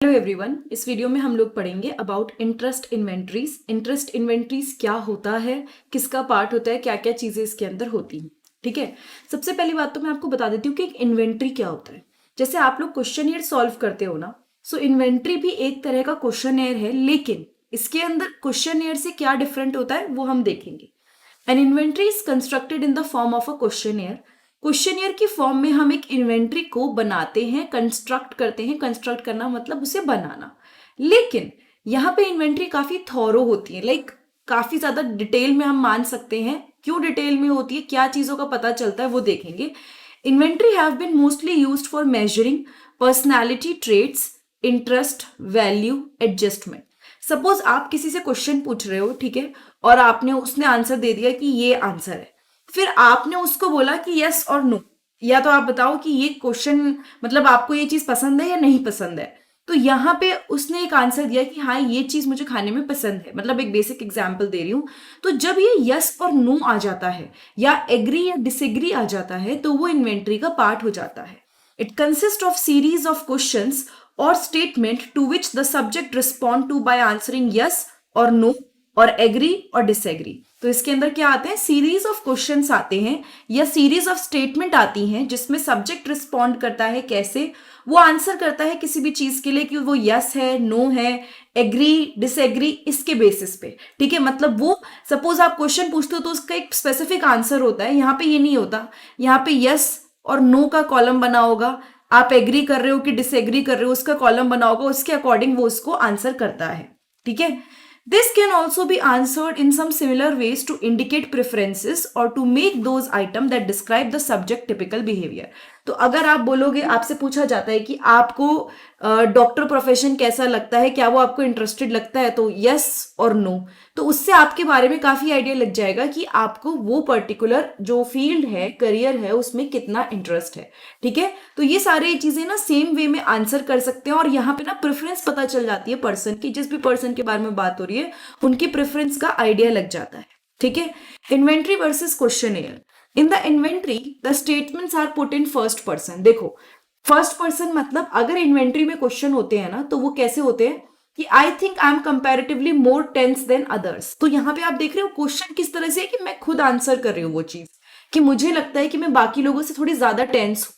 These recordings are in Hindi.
हेलो एवरीवन, इस वीडियो में हम लोग पढ़ेंगे about interest inventories. Interest inventories क्या होता है, किसका पार्ट होता है, क्या क्या चीजें इसके अंदर होती हैं। ठीक है, सबसे पहली बात तो मैं आपको बता देती हूँ कि एक इन्वेंट्री क्या होता है। जैसे आप लोग क्वेश्चनियर सॉल्व करते हो ना, सो इन्वेंट्री भी एक तरह का क्वेश्चनियर है, लेकिन इसके अंदर क्वेश्चनियर से क्या डिफरेंट होता है वो हम देखेंगे। N inventory is constructed in the form of a questionnaire. Questionnaire की फॉर्म में हम एक इन्वेंट्री को बनाते हैं, कंस्ट्रक्ट करते हैं। कंस्ट्रक्ट करना मतलब उसे बनाना, लेकिन यहाँ पे इन्वेंट्री काफी थॉरो होती है, लाइक काफी ज्यादा डिटेल में हम मान सकते हैं। क्यों डिटेल में होती है, क्या चीजों का पता चलता है वो देखेंगे। Inventory have been mostly used for measuring personality traits, interest, value, adjustment. Suppose आप किसी से क्वेश्चन पूछ रहे हो, ठीक है, और उसने आंसर दे दिया कि ये आंसर है। फिर आपने उसको बोला कि यस और नो, या तो आप बताओ कि ये क्वेश्चन मतलब आपको ये चीज पसंद है या नहीं पसंद है। तो यहाँ पे उसने एक आंसर दिया कि हाँ ये चीज मुझे खाने में पसंद है, मतलब एक बेसिक एग्जांपल दे रही हूँ। तो जब ये यस और नो आ जाता है या एग्री या डिसएग्री आ जाता है, तो वो इन्वेंट्री का पार्ट हो जाता है। It consist of series of questions और statement to which the subject respond to by answering yes और नो और एग्री और डिसएग्री। तो इसके अंदर क्या आते हैं, सीरीज ऑफ क्वेश्चंस आते हैं या सीरीज ऑफ स्टेटमेंट आती हैं, जिसमें सब्जेक्ट रिस्पॉन्ड करता है। कैसे वो आंसर करता है किसी भी चीज के लिए, कि वो यस है, नो है, एग्री, डिसएग्री, इसके बेसिस पे। ठीक है, मतलब वो सपोज आप क्वेश्चन पूछते हो तो उसका एक स्पेसिफिक आंसर होता है। यहाँ पे ये नहीं होता, यहाँ पे यस और नो का कॉलम बना होगा, आप एग्री कर रहे हो कि डिसएग्री कर रहे हो उसका कॉलम बना होगा, उसके अकॉर्डिंग वो उसको आंसर करता है। ठीक है, this can also be answered in some similar ways to indicate preferences or to make those items that describe the subject typical behavior. तो अगर आप बोलोगे, आपसे पूछा जाता है कि आपको डॉक्टर प्रोफेशन कैसा लगता है, क्या वो आपको इंटरेस्टेड लगता है, तो यस और नो, तो उससे आपके बारे में काफी आइडिया लग जाएगा कि आपको वो पर्टिकुलर जो फील्ड है, करियर है, उसमें कितना इंटरेस्ट है। ठीक है, तो ये सारी चीजें ना सेम वे में आंसर कर सकते हैं, और यहाँ पे ना प्रेफरेंस पता चल जाती है पर्सन की। जिस भी पर्सन के बारे में बात हो रही है उनकी प्रेफरेंस का आइडिया लग जाता है। ठीक है, inventory versus questionnaire. In the inventory the statements are put in first person. देखो, फर्स्ट पर्सन मतलब अगर इन्वेंट्री में क्वेश्चन होते हैं ना, तो वो कैसे होते हैं कि I think I am comparatively more tense than others. तो यहाँ पे आप देख रहे हो क्वेश्चन किस तरह से है कि मैं खुद आंसर कर रही हूँ वो चीज, कि मुझे लगता है कि मैं बाकी लोगों से थोड़ी ज्यादा टेंस हूँ।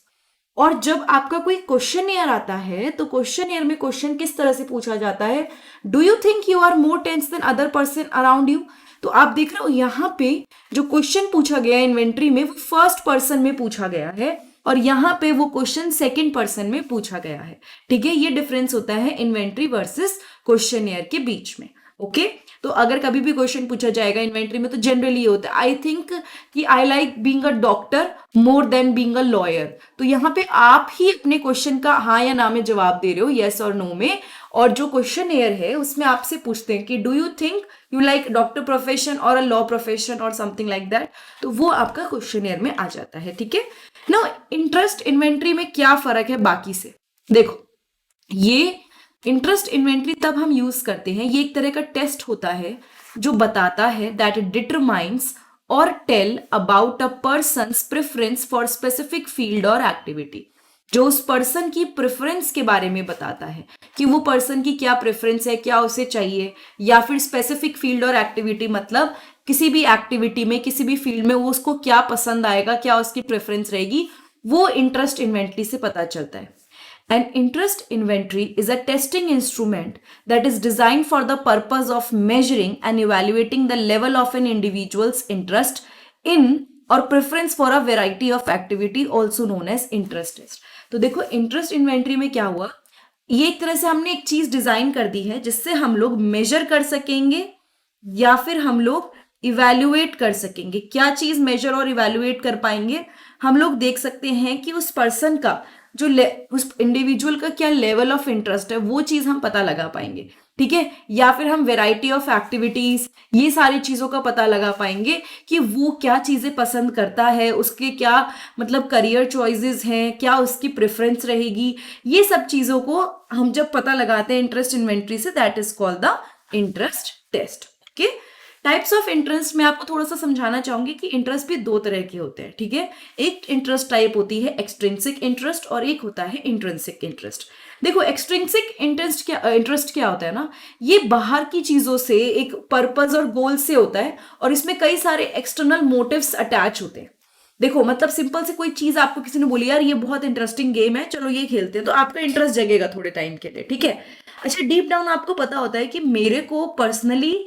और जब आपका कोई क्वेश्चनियर आता है, तो क्वेश्चनियर में क्वेश्चन किस तरह से पूछा जाता है, do you think you are more tense than other person around you. तो आप देख रहे हो यहाँ पे जो क्वेश्चन पूछा गया है इन्वेंट्री में, वो फर्स्ट पर्सन में पूछा गया है, और यहाँ पे वो क्वेश्चन सेकंड पर्सन में पूछा गया है। ठीक है, ये डिफरेंस होता है इन्वेंट्री वर्सेस क्वेश्चनियर के बीच में। ओके, तो अगर कभी भी क्वेश्चन पूछा जाएगा इन्वेंट्री में, तो जनरली होता है आई थिंक कि I like being a doctor more than being a lawyer. तो यहाँ पे आप ही अपने क्वेश्चन का हाँ या ना में जवाब दे रहे हो, यस और नो में, और जो क्वेश्चनियर है उसमें आपसे पूछते हैं कि do you think you like doctor profession और अ लॉ प्रोफेशन और समथिंग लाइक दैट। तो वो आपका क्वेश्चनियर में आ जाता है। ठीक है ना, इंटरेस्ट इन्वेंट्री में क्या फर्क है बाकी से। देखो, ये इंटरेस्ट इन्वेंट्री तब हम यूज करते हैं, ये एक तरह का टेस्ट होता है जो बताता है दैट डिटरमाइंस और tell about a person's preference for specific field और एक्टिविटी। जो उस पर्सन की प्रेफरेंस के बारे में बताता है कि वो पर्सन की क्या प्रेफरेंस है, क्या उसे चाहिए, या फिर स्पेसिफिक फील्ड और एक्टिविटी मतलब किसी भी एक्टिविटी में, किसी भी फील्ड में वो उसको क्या पसंद आएगा, क्या उसकी प्रेफरेंस रहेगी, वो इंटरेस्ट इन्वेंट्री से पता चलता है। An interest inventory is a testing instrument that is designed for the purpose of measuring and evaluating the level of an individual's interest in or preference for a variety of activity also known as interest test. तो देखो, इंटरेस्ट इन्वेंट्री में क्या हुआ, ये एक तरह से हमने एक चीज डिजाइन कर दी है जिससे हम लोग मेजर कर सकेंगे या फिर हम लोग इवेल्युएट कर सकेंगे। क्या चीज मेजर और इवेल्युएट कर पाएंगे, हम लोग देख सकते हैं कि उस पर्सन का जो उस इंडिविजुअल का क्या लेवल ऑफ इंटरेस्ट है, वो चीज हम पता लगा पाएंगे। ठीक है, या फिर हम वेराइटी ऑफ एक्टिविटीज, ये सारी चीजों का पता लगा पाएंगे कि वो क्या चीजें पसंद करता है, उसके क्या मतलब करियर चॉइसेस हैं, क्या उसकी प्रेफरेंस रहेगी। ये सब चीजों को हम जब पता लगाते हैं इंटरेस्ट इन्वेंट्री से, that is called the interest test. Okay, types of interest में आपको थोड़ा सा समझाना चाहूंगी कि इंटरेस्ट भी दो तरह के होते हैं, ठीक है। एक इंटरेस्ट टाइप होती है एक्सट्रिंसिक इंटरेस्ट और एक होता है इंट्रिंसिक इंटरेस्ट। देखो एक्सट्रिंसिक इंटरेस्ट क्या होता है ना, ये बाहर की चीजों से एक पर्पस और गोल से होता है और इसमें कई सारे एक्सटर्नल मोटिव्स अटैच होते हैं। देखो मतलब सिंपल से कोई चीज आपको किसी ने बोली यार ये बहुत इंटरेस्टिंग गेम है, चलो ये खेलते हैं, तो आपका इंटरेस्ट जगेगा थोड़े टाइम के लिए, ठीक है। अच्छा डीप डाउन आपको पता होता है कि मेरे को पर्सनली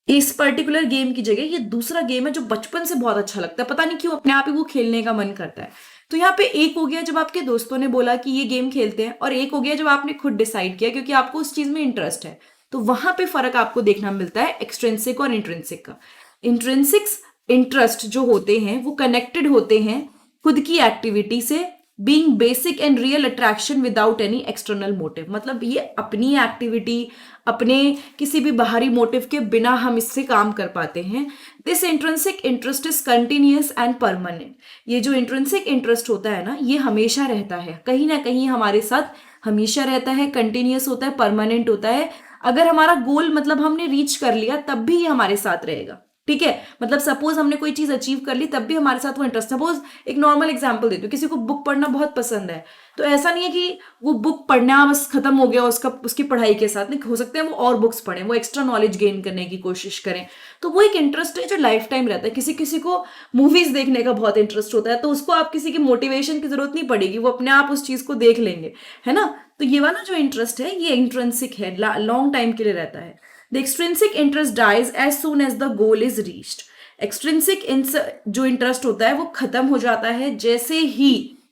इस पर्टिकुलर गेम की जगह ये दूसरा गेम है जो बचपन से बहुत अच्छा लगता है, पता नहीं क्यों अपने आप ही वो खेलने का मन करता है। तो यहाँ पे एक हो गया जब आपके दोस्तों ने बोला कि ये गेम खेलते हैं, और एक हो गया जब आपने खुद डिसाइड किया क्योंकि आपको उस चीज में इंटरेस्ट है। तो वहां पे फर्क आपको देखना मिलता है एक्सट्रिंसिक और इंट्रिंसिक का। इंट्रिंसिक्स इंटरेस्ट जो होते हैं वो कनेक्टेड होते हैं खुद की एक्टिविटी से, being basic and real attraction without any external motive. मतलब ये अपनी एक्टिविटी, अपने किसी भी बाहरी मोटिव के बिना हम इससे काम कर पाते हैं। This intrinsic interest is continuous and permanent. ये जो इंट्रिंसिक इंटरेस्ट होता है ना, ये हमेशा रहता है, कहीं ना कहीं हमारे साथ हमेशा रहता है, कंटिन्यूअस होता है, परमानेंट होता है। अगर हमारा गोल मतलब हमने रीच कर लिया तब भी ये हमारे साथ रहेगा, ठीक है। मतलब सपोज हमने कोई चीज अचीव कर ली तब भी हमारे साथ वो इंटरेस्ट। सपोज एक नॉर्मल एग्जांपल देती हूँ, किसी को बुक पढ़ना बहुत पसंद है, तो ऐसा नहीं है कि वो बुक पढ़ना बस खत्म हो गया उसका, उसकी पढ़ाई के साथ नहीं, हो सकता है वो और बुक्स पढ़ें, वो एक्स्ट्रा नॉलेज गेन करने की कोशिश करें। तो वो एक इंटरेस्ट है जो लाइफ टाइम रहता है। किसी किसी को मूवीज देखने का बहुत इंटरेस्ट होता है, तो उसको आप किसी की मोटिवेशन की जरूरत नहीं पड़ेगी, वो अपने आप उस चीज को देख लेंगे, है ना। तो ये वाला जो इंटरेस्ट है ये इंट्रिंसिक है, लॉन्ग टाइम के लिए रहता है। The extrinsic interest dies as soon as the goal is reached. Extrinsic जो इंटरेस्ट होता है वो खत्म हो जाता है जैसे ही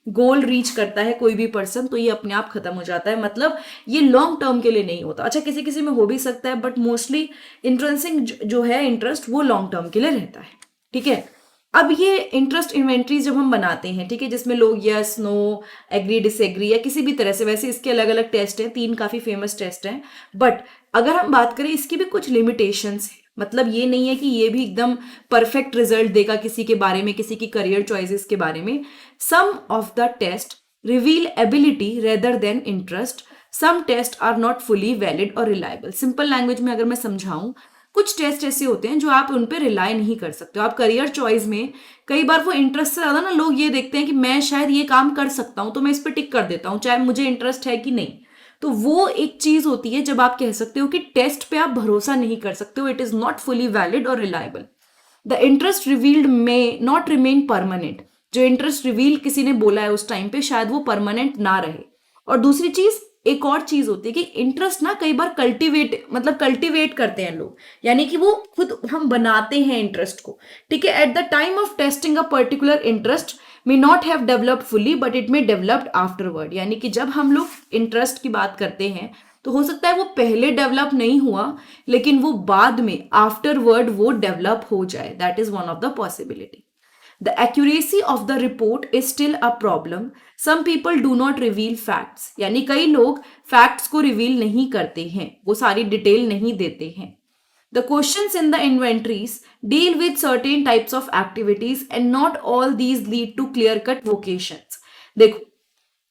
गोल रीच करता है कोई भी पर्सन, तो ये अपने आप खत्म हो जाता है। मतलब ये लॉन्ग टर्म के लिए नहीं होता। अच्छा किसी किसी में हो भी सकता है, बट मोस्टली इंट्रिंसिक जो है इंटरेस्ट वो लॉन्ग टर्म के लिए रहता है, ठीक है। अब ये इंटरेस्ट इन्वेंट्रीज जब हम बनाते हैं, ठीक है, जिसमें लोग यस नो एग्री डिसएग्री या किसी भी तरह से, वैसे इसके अलग अलग टेस्ट हैं, 3 काफी फेमस टेस्ट हैं, बट अगर हम बात करें इसकी भी कुछ लिमिटेशंस है। मतलब ये नहीं है कि ये भी एकदम परफेक्ट रिजल्ट देगा किसी के बारे में, किसी की करियर चॉइसेस के बारे में। Some of the test reveal ability rather than interest, some test are not fully valid और रिलायबल। सिंपल लैंग्वेज में अगर मैं समझाऊं, कुछ टेस्ट ऐसे होते हैं जो आप उन पर रिलाय नहीं कर सकते हो। आप करियर चॉइस में कई बार वो इंटरेस्ट से ज्यादा ना लोग ये देखते हैं कि मैं शायद ये काम कर सकता हूं, तो मैं इस पर टिक कर देता हूं चाहे मुझे इंटरेस्ट है कि नहीं। तो वो एक चीज होती है जब आप कह सकते हो कि टेस्ट पे आप भरोसा नहीं कर सकते हो, it is not fully valid और reliable. The interest revealed may not remain permanent. जो इंटरेस्ट रिवील किसी ने बोला है उस टाइम पे शायद वो परमानेंट ना रहे। और दूसरी चीज, एक और चीज होती है कि इंटरेस्ट ना कई बार कल्टीवेट करते हैं लोग, यानी कि वो खुद हम बनाते हैं इंटरेस्ट को, ठीक है। At the time of testing a particular interest may not have developed fully but it may developed afterward। यानी कि जब हम लोग इंटरेस्ट की बात करते हैं तो हो सकता है वो पहले डेवलप नहीं हुआ, लेकिन वो बाद में आफ्टरवर्ड वो डेवलप हो जाए। That is one of the possibility. The accuracy of the report is still a problem, some people do not reveal facts. यानी कई लोग फैक्ट्स को रिवील नहीं करते हैं, वो सारी डिटेल नहीं देते हैं। The questions in the inventories deal with certain types of activities and not all these lead to clear-cut vocations। देखो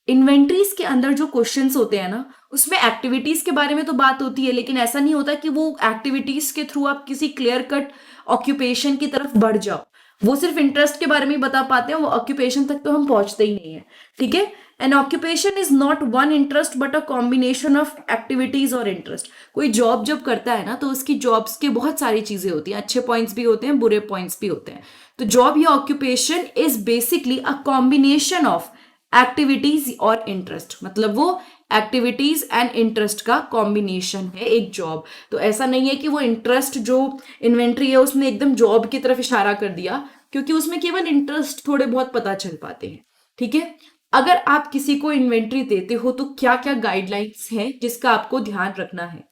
इन्वेंट्रीज के अंदर जो क्वेश्चंस होते हैं ना, उसमें एक्टिविटीज के बारे में तो बात होती है, लेकिन ऐसा नहीं होता कि वो एक्टिविटीज के थ्रू आप किसी क्लियर कट ऑक्यूपेशन की तरफ बढ़ जाओ। वो सिर्फ इंटरेस्ट के बारे में ही बता पाते हैं, वो ऑक्यूपेशन तक तो हम पहुंचते ही नहीं है, ठीक है। N occupation is not one interest but a combination of activities और इंटरेस्ट। कोई जॉब जब करता है ना तो उसकी जॉब्स के बहुत सारी चीजें होती हैं, अच्छे पॉइंट्स भी होते हैं, बुरे पॉइंट्स भी होते हैं। तो जॉब या occupation is basically a combination of activities और इंटरेस्ट। मतलब वो एक्टिविटीज एंड इंटरेस्ट का कॉम्बिनेशन है एक जॉब। तो ऐसा नहीं है कि वो इंटरेस्ट जो इन्वेंट्री है उसने एकदम जॉब की तरफ इशारा कर दिया, क्योंकि उसमें केवल इंटरेस्ट थोड़े बहुत पता चल पाते हैं, ठीक है। अगर आप किसी को इन्वेंट्री देते हो तो क्या क्या गाइडलाइंस हैं जिसका आपको ध्यान रखना है।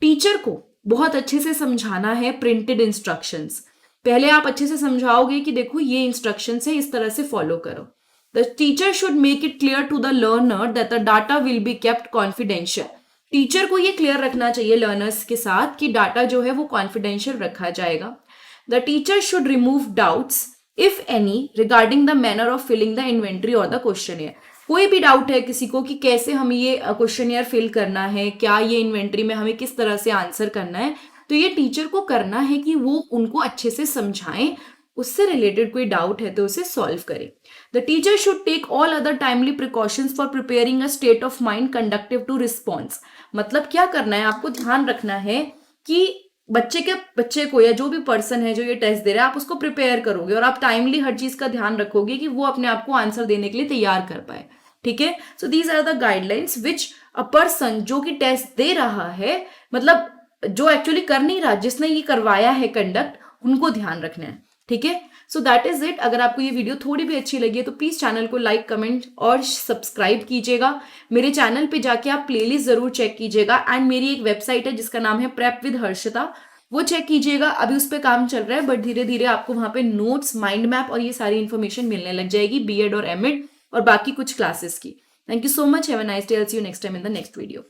टीचर को बहुत अच्छे से समझाना है प्रिंटेड इंस्ट्रक्शंस। पहले आप अच्छे से समझाओगे कि देखो ये इंस्ट्रक्शंस है, इस तरह से फॉलो करो। The teacher should make it clear to the learner that the data will be kept confidential। Teacher को ये क्लियर रखना चाहिए लर्नर्स के साथ कि डाटा जो है वो कॉन्फिडेंशियल रखा जाएगा। The teacher should remove doubts if any regarding the manner of filling the inventory or the questionnaire। कोई भी डाउट है किसी को कि कैसे हमें ये क्वेश्चनियर फिल करना है, क्या ये इन्वेंट्री में हमें किस तरह से आंसर करना है, तो ये टीचर को करना है कि वो उनको अच्छे से समझाएं, उससे रिलेटेड कोई डाउट है तो उसे सॉल्व करें। The teacher should take all other timely precautions for preparing a state of mind conductive to response. मतलब क्या करना है, आपको ध्यान रखना है कि बच्चे को या जो भी पर्सन है जो ये टेस्ट दे रहा है, आप उसको प्रिपेयर करोगे और आप टाइमली हर चीज का ध्यान रखोगे कि वो अपने आप को आंसर देने के लिए तैयार कर पाए। ठीक है, so these are the guidelines which a person जो कि टेस्ट दे रहा है, मतलब जो एक्चुअली कर नहीं रहा, जिसने ये करवाया है कंडक्ट, उनको ध्यान रखना है। ठीक है, सो दैट इज इट। अगर आपको ये वीडियो थोड़ी भी अच्छी लगी है तो प्लीज चैनल को लाइक, कमेंट और सब्सक्राइब कीजिएगा। मेरे चैनल पे जाके आप प्लेलिस्ट जरूर चेक कीजिएगा एंड मेरी एक वेबसाइट है जिसका नाम है प्रेप विद हर्षिता, वो चेक कीजिएगा। अभी उस पर काम चल रहा है बट धीरे धीरे आपको वहां पे नोट्स, माइंड मैप और ये सारी इन्फॉर्मेशन मिलने लग जाएगी बीएड और एमएड और बाकी कुछ क्लासेस की। Thank you so much, have a nice day, I will see you next time in the next video.